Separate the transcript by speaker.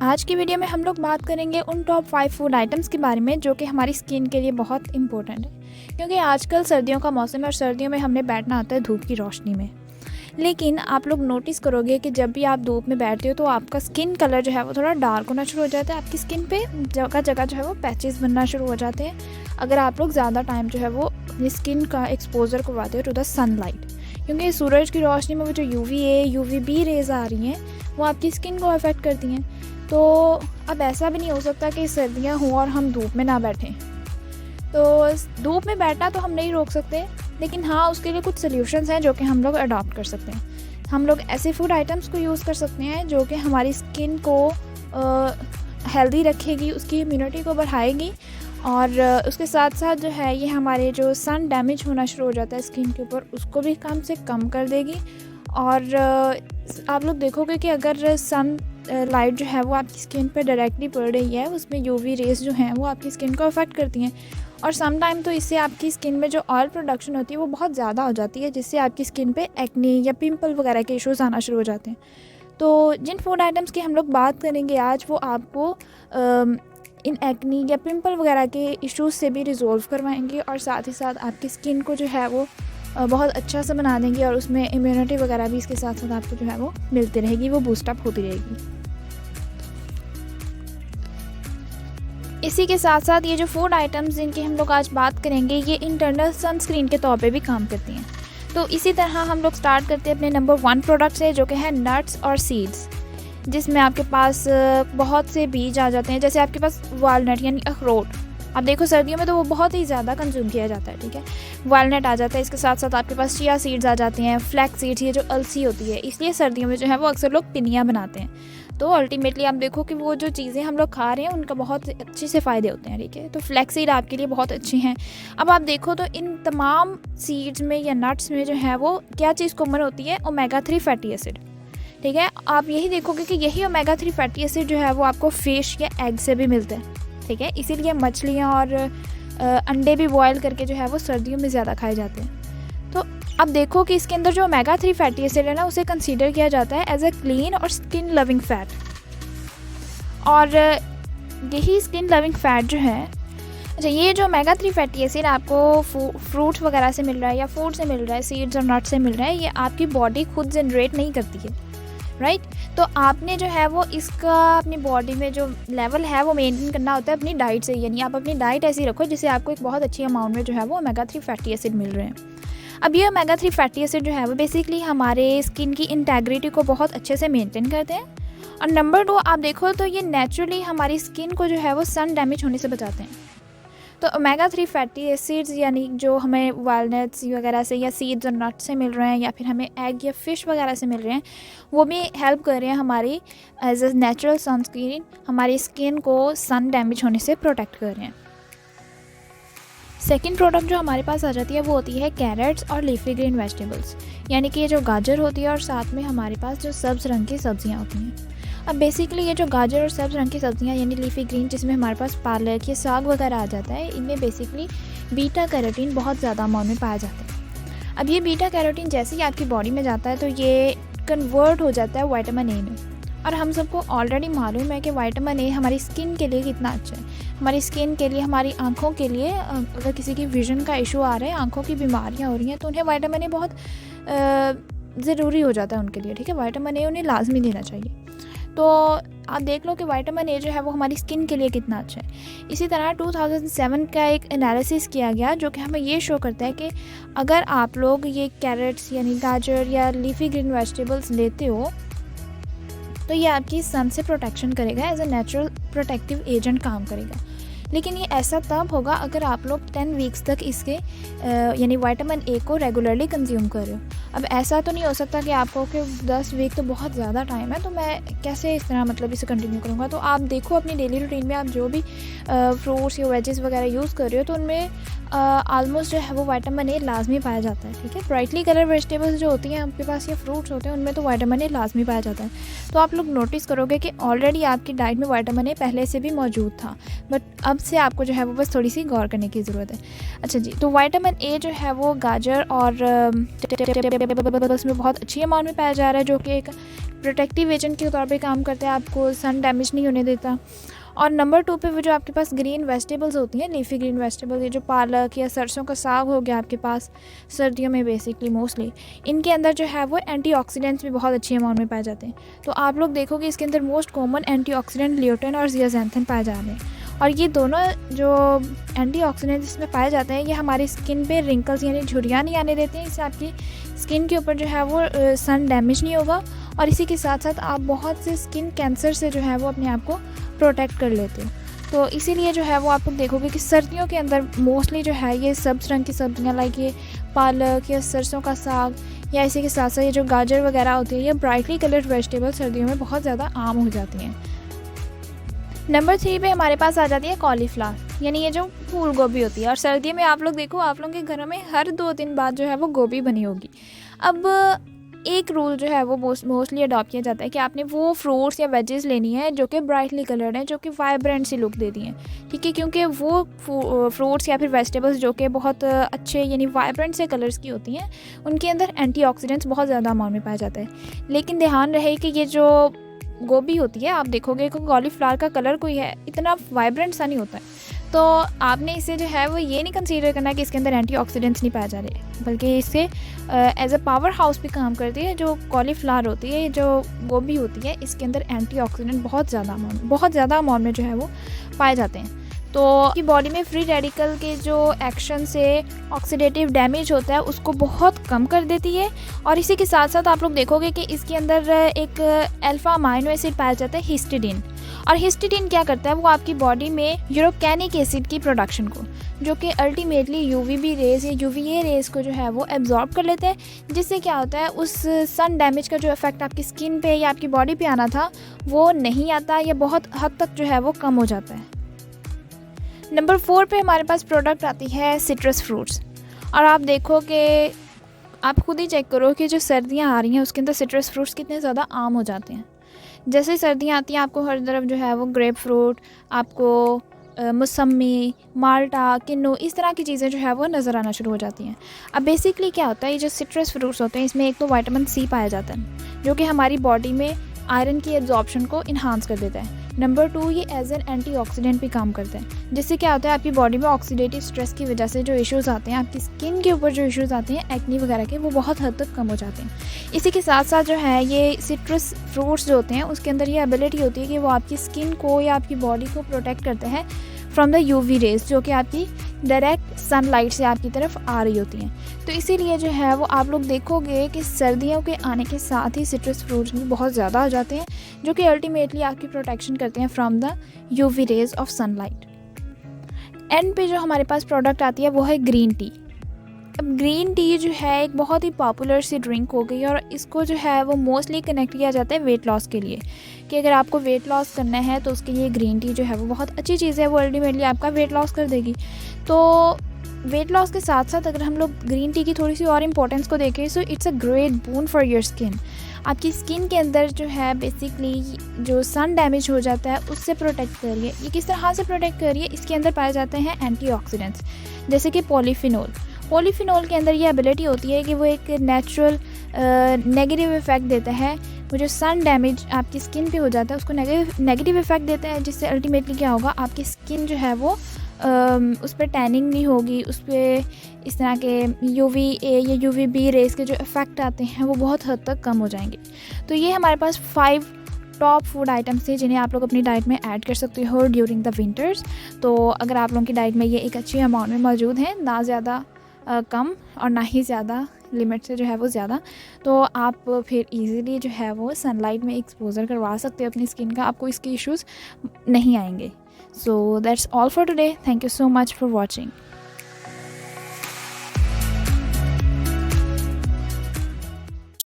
Speaker 1: आज की वीडियो में हम लोग बात करेंगे उन टॉप 5 फूड आइटम्स के बारे में जो कि हमारी स्किन के लिए बहुत इंपॉर्टेंट है, क्योंकि आजकल सर्दियों का मौसम है और सर्दियों में हमने बैठना होता है धूप की रोशनी में। लेकिन आप लोग नोटिस करोगे कि जब भी आप धूप में बैठते हो तो आपका स्किन कलर जो है वो थोड़ा डार्क होना शुरू हो जाता है। आपकी स्किन पे जगह जगह जो है वो पैचेस बनना शुरू हो जाते हैं अगर आप लोग ज़्यादा टाइम जो है वो अपनी स्किन का एक्सपोजर करवाते हो टू द सनलाइट, क्योंकि सूरज की रोशनी में वो जो UVA UVB रेज़ आ रही हैं वो आपकी स्किन को अफेक्ट करती हैं। तो अब ऐसा भी नहीं हो सकता कि सर्दियाँ हों और हम धूप में ना बैठें। तो धूप में बैठना तो हम नहीं रोक सकते, लेकिन हाँ उसके लिए कुछ सॉल्यूशंस हैं जो कि हम लोग अडॉप्ट कर सकते हैं। हम लोग ऐसे फूड आइटम्स को यूज़ कर सकते हैं जो कि हमारी स्किन को हेल्दी रखेगी, उसकी इम्यूनिटी को बढ़ाएगी और उसके साथ साथ जो है ये हमारे जो सन डैमेज होना शुरू हो जाता है स्किन के ऊपर उसको भी कम से कम कर देगी। और आप लोग देखोगे कि अगर सन लाइट जो है वो आपकी स्किन पे डायरेक्टली पड़ रही है, उसमें UV रेस जो हैं वो आपकी स्किन को अफेक्ट करती हैं और सम टाइम तो इससे आपकी स्किन में जो ऑयल प्रोडक्शन होती है वो बहुत ज़्यादा हो जाती है, जिससे आपकी स्किन पे एक्ने या पिंपल वगैरह के इश्यूज़ आना शुरू हो जाते हैं। तो जिन फूड आइटम्स की हम लोग बात करेंगे आज वो आपको इन एक्ने या पिंपल वगैरह के इश्यूज़ से भी रिजॉल्व करवाएंगे और साथ ही साथ आपकी स्किन को जो है वो बहुत अच्छा से बना देंगी और उसमें इम्यूनिटी वगैरह भी इसके साथ साथ आपको जो है वो मिलती रहेगी, वो बूस्टअप होती रहेगी। इसी के साथ साथ ये जो फूड आइटम्स जिनकी हम लोग आज बात करेंगे ये इंटरनल सनस्क्रीन के तौर पे भी काम करती हैं। तो इसी तरह हम लोग स्टार्ट करते हैं अपने नंबर 1 प्रोडक्ट से जो कि है नट्स और सीड्स, जिसमें आपके पास बहुत से बीज आ जाते हैं। जैसे आपके पास वालनट यानी अखरोट, आप देखो सर्दियों में तो वो बहुत ही ज़्यादा कंज्यूम किया जाता है, ठीक है। वालनट आ जाता है, इसके साथ साथ आपके पास चिया सीड्स आ जाते हैं, फ्लैक्स सीड्स, ये जो अलसी होती है, इसलिए सर्दियों में जो है वो अक्सर लोग पिनिया बनाते हैं। तो अल्टीमेटली आप देखो कि वो जो चीज़ें हम लोग खा रहे हैं उनका बहुत अच्छे से फ़ायदे होते हैं, ठीक है। तो फ्लैक्स सीड आपके लिए बहुत अच्छी हैं। अब आप देखो तो इन तमाम सीड्स में या नट्स में जो है वो क्या चीज़ कॉमन होती है, ओमेगा 3 फैटी एसिड, ठीक है। आप यही देखोगे कि यही ओमेगा 3 फैटी एसिड जो है वो आपको फ़िश या एग से भी मिलते हैं, ठीक है। इसीलिए मछलियाँ और अंडे भी बॉयल करके जो है वो सर्दियों में ज़्यादा खाए जाते हैं। तो अब देखो कि इसके अंदर जो ओमेगा 3 फैटी एसिड है ना उसे कंसीडर किया जाता है एज ए क्लीन और स्किन लविंग फैट, और यही स्किन लविंग फैट जो है, अच्छा ये जो ओमेगा 3 फैटी एसिड आपको फ्रूट्स वगैरह से मिल रहा है या फूड से मिल रहा है, सीड्स और नट्स से मिल रहा है, ये आपकी बॉडी खुद जनरेट नहीं करती है, राइट। तो आपने जो है वो इसका अपनी बॉडी में जो लेवल है वो मेंटेन करना होता है अपनी डाइट से, यानी आप अपनी डाइट ऐसी रखो जिससे आपको एक बहुत अच्छी अमाउंट में जो है वो ओमेगा 3 फैटी एसिड मिल रहे हैं। अब ये ओमेगा 3 फैटी एसिड जो है वो बेसिकली हमारे स्किन की इंटेग्रिटी को बहुत अच्छे से मेंटेन करते हैं। और नंबर 2 आप देखो तो ये नेचुरली हमारी स्किन को जो है वो सन डैमेज होने से बचाते हैं। तो ओमेगा 3 फैटी एसिड्स यानी जो हमें वालनट्स वगैरह से या सीड्स और नट्स से मिल रहे हैं या फिर हमें एग या फ़िश वगैरह से मिल रहे हैं, वो भी हेल्प कर रहे हैं हमारी एज ए नेचुरल सनस्क्रीन हमारी स्किन को सन डैमेज होने से प्रोटेक्ट कर रहे हैं। सेकंड प्रोडक्ट जो हमारे पास आ जाती है वो होती है कैरेट्स और लीफी ग्रीन वेजिटेबल्स, यानी कि ये जो गाजर होती है और साथ में हमारे पास जो सब्ज़ रंग की सब्ज़ियाँ होती हैं। अब बेसिकली ये जो गाजर और सब्ज़ रंग की सब्ज़ियाँ यानी लीफी ग्रीन, जिसमें हमारे पास पालक या साग वगैरह आ जाता है, इनमें बेसिकली बीटा कैरोटीन बहुत ज़्यादा अमाउंट में पाया जाता है। अब ये बीटा कैरोटीन जैसे ही आपकी बॉडी में जाता है तो ये कन्वर्ट हो जाता है विटामिन ए में, और हम सबको ऑलरेडी मालूम है कि विटामिन ए हमारी स्किन के लिए कितना अच्छा है। हमारी स्किन के लिए, हमारी आँखों के लिए, अगर किसी की विज़न का इशू आ रहा है, आँखों की बीमारियाँ हो रही हैं तो उन्हें विटामिन ए बहुत ज़रूरी हो जाता है उनके लिए, ठीक है। विटामिन ए उन्हें लाजमी देना चाहिए। तो आप देख लो कि विटामिन ए जो है वो हमारी स्किन के लिए कितना अच्छा है। इसी तरह 2007 का एक एनालिसिस किया गया जो कि हमें ये शो करता है कि अगर आप लोग ये कैरेट्स यानी गाजर या लीफी ग्रीन वेजिटेबल्स लेते हो तो ये आपकी सन से प्रोटेक्शन करेगा, as a natural protective agent काम करेगा। लेकिन ये ऐसा तब होगा अगर आप लोग 10 वीक्स तक इसके यानी विटामिन ए को रेगुलरली कंज्यूम कर रहे हो। अब ऐसा तो नहीं हो सकता कि आपको कि 10 वीक तो बहुत ज़्यादा टाइम है, तो मैं कैसे इस तरह मतलब इसे कंटिन्यू करूँगा। तो आप देखो अपनी डेली रूटीन में आप जो भी फ्रूट्स या वेजेस वगैरह यूज़ कर रहे हो तो उनमें ऑलमोस्ट जो है वो विटामिन ए लाजमी पाया जाता है, ठीक है। ब्राइटली कलर वेजिटेबल्स जो होती हैं आपके पास या फ्रूट्स होते हैं उनमें तो विटामिन ए लाजमी पाया जाता है। तो आप लोग नोटिस करोगे कि ऑलरेडी आपकी डाइट में विटामिन ए पहले से भी मौजूद था, बट अब से आपको जो है वो बस थोड़ी सी गौर करने की ज़रूरत है। अच्छा जी, तो विटामिन ए जो है वो गाजर और में बहुत अच्छी अमाउंट में पाया जा रहा है, जो कि एक प्रोटेक्टिव एजेंट के तौर पे काम करता है, आपको सन डैमेज नहीं होने देता। और नंबर 2 पे वो जो आपके पास ग्रीन वेजिटेबल्स होती हैं, लीफी ग्रीन वेजिटेबल, ये जो पालक या सरसों का साग हो गया आपके पास सर्दियों में बेसिकली मोस्टली, इनके अंदर जो है वो एंटीऑक्सीडेंट्स भी बहुत अच्छी अमाउंट में पाए जाते हैं। तो आप लोग देखोगे इसके अंदर मोस्ट कॉमन एंटीऑक्सीडेंट ल्यूटेन और ज़ियाज़ैंथन पाए जा रहे हैं। और ये दोनों जो एंटीऑक्सीडेंट्स इसमें पाए जाते हैं, ये हमारी स्किन पे रिंकल्स यानी झुर्रियाँ नहीं आने देते हैं। इससे आपकी स्किन के ऊपर जो है वो सन डैमेज नहीं होगा, और इसी के साथ साथ आप बहुत से स्किन कैंसर से जो है वो अपने आप को प्रोटेक्ट कर लेते हो। तो इसीलिए जो है वो आप लोग देखोगे कि सर्दियों के अंदर मोस्टली जो है ये सब्ज़ रंग की सब्ज़ियाँ लाइक ये पालक या सरसों का साग या इसी के साथ साथ ये जो गाजर वगैरह होती है, ये ब्राइटली कलर्ड वेजिटेबल सर्दियों में बहुत ज़्यादा आम हो जाती हैं। नंबर 3 पे हमारे पास आ जाती है कॉलीफ्लावर, यानी ये जो फूल गोभी होती है। और सर्दियों में आप लोग देखो, आप लोगों के घरों में हर 2 दिन बाद जो है वो गोभी बनी होगी। अब एक रूल जो है वो मोस्टली अडॉप्ट किया जाता है कि आपने वो फ्रूट्स या वेजेस लेनी है जो कि ब्राइटली कलर्ड हैं, जो कि वाइब्रेंट सी लुक देती हैं, ठीक है, क्योंकि वो फ्रूट्स या फिर वेजिटेबल्स जो कि बहुत अच्छे यानी वाइब्रेंट से कलर्स की होती हैं, उनके अंदर एंटीऑक्सीडेंट्स बहुत ज़्यादा अमाउंट में पाया जाता है। लेकिन ध्यान रहे कि ये जो गोभी होती है, आप देखोगे कि कॉलीफ्लावर का कलर कोई है इतना वाइब्रेंट सा नहीं होता है, तो आपने इसे जो है वो ये नहीं कंसीडर करना कि इसके अंदर एंटीऑक्सीडेंट्स नहीं पाए जा रहे, बल्कि इससे एज अ पावर हाउस भी काम करती है। जो कॉलीफ्लावर होती है, जो गोभी होती है, इसके अंदर एंटीऑक्सीडेंट बहुत ज़्यादा अमाउंट में जो है वो पाए जाते हैं। तो की बॉडी में फ्री रेडिकल के जो एक्शन से ऑक्सीडेटिव डैमेज होता है उसको बहुत कम कर देती है। और इसी के साथ साथ आप लोग देखोगे कि इसके अंदर एक अल्फा अमाइनो एसिड पाया जाता है, हिस्टिडीन। और हिस्टिडीन क्या करता है, वो आपकी बॉडी में यूरोकैनिक एसिड की प्रोडक्शन को, जो कि अल्टीमेटली यूवीबी रेज या यूवीए रेज को जो है वो एब्जॉर्ब कर लेते हैं, जिससे क्या होता है उस सन डैमेज का जो इफेक्ट आपकी स्किन पे या आपकी बॉडी पे आना था वो नहीं आता, या बहुत हद तक जो है वो कम हो जाता है। नंबर 4 पे हमारे पास प्रोडक्ट आती है सिट्रस फ्रूट्स। और आप देखो कि आप खुद ही चेक करो कि जो सर्दियाँ आ रही हैं उसके अंदर सिट्रस फ्रूट्स कितने ज़्यादा आम हो जाते हैं। जैसे सर्दियाँ आती हैं आपको हर तरफ जो है वो ग्रेप फ्रूट, आपको मौसमी, माल्टा, किन्नू, इस तरह की चीज़ें जो है वो नज़र आना शुरू हो जाती हैं। अब बेसिकली क्या होता है, ये जो सिट्रस फ्रूट्स होते हैं इसमें एक तो विटामिन सी पाया जाता है, जो कि हमारी बॉडी में आयरन की एब्जॉर्प्शन को इन्हांस कर देता है। नंबर 2, ये एज एन एंटीऑक्सीडेंट भी काम करता है, जिससे क्या होता है आपकी बॉडी में ऑक्सीडेटिव स्ट्रेस की वजह से जो इश्यूज़ आते हैं, आपकी स्किन के ऊपर जो इश्यूज़ आते हैं एक्ने वगैरह के, वो बहुत हद तक कम हो जाते हैं। इसी के साथ साथ जो है ये सिट्रस फ्रूट्स जो होते हैं उसके अंदर ये एबिलिटी होती है कि वो आपकी स्किन को या आपकी बॉडी को प्रोटेक्ट करते हैं फ्रॉम द यूवी रेज, जो कि आपकी डायरेक्ट सनलाइट से आपकी तरफ आ रही होती हैं। तो इसीलिए जो है वो आप लोग देखोगे कि सर्दियों के आने के साथ ही सिट्रस फ्रूट्स भी बहुत ज़्यादा आ जाते हैं, जो कि अल्टीमेटली आपकी प्रोटेक्शन करते हैं from the UV rays of sunlight. And पे जो हमारे पास प्रोडक्ट आती है वो है ग्रीन टी। अब ग्रीन टी जो है एक बहुत ही पॉपुलर सी ड्रिंक हो गई, और इसको जो है वो मोस्टली कनेक्ट किया जाता है वेट लॉस के लिए, कि अगर आपको वेट लॉस करना है तो उसके लिए ग्रीन टी जो है वो बहुत अच्छी चीज़ है, वो अल्टीमेटली आपका वेट लॉस कर देगी। तो वेट लॉस के साथ साथ अगर हम लोग ग्रीन टी की थोड़ी सी और इम्पोर्टेंस को देखें, so it's a great boon for your skin. आपकी स्किन के अंदर जो है बेसिकली जो सन डैमेज हो जाता है उससे प्रोटेक्ट कर रही है। ये किस तरह से प्रोटेक्ट कर रही है, इसके अंदर पाए जाते हैं एंटीऑक्सीडेंट्स, जैसे कि पॉलीफिनोल के अंदर ये एबिलिटी होती है कि वो एक नेचुरल नेगेटिव इफेक्ट देता है। वो जो सन डैमेज आपकी स्किन पे हो जाता है उसको नेगेटिव इफेक्ट देता है, जिससे अल्टीमेटली क्या होगा, आपकी स्किन जो है वो उस पर टैनिंग नहीं होगी, उस पर इस तरह के UVA या UVB रेस के जो इफ़ेक्ट आते हैं वो बहुत हद तक कम हो जाएंगे। तो ये हमारे पास 5 टॉप फूड आइटम्स थे जिन्हें आप लोग अपनी डाइट में ऐड कर सकते हो ड्यूरिंग द विंटर्स। तो अगर आप लोगों की डाइट में ये एक अच्छी अमाउंट में मौजूद हैं, ना ज़्यादा कम और ना ही ज़्यादा लिमिट से जो है वो ज़्यादा, तो आप फिर इजीली जो है वो सनलाइट में एक्सपोजर करवा सकते हो अपनी स्किन का, आपको इसके इश्यूज़ नहीं आएंगे। So that's all for today. Thank you so much for watching.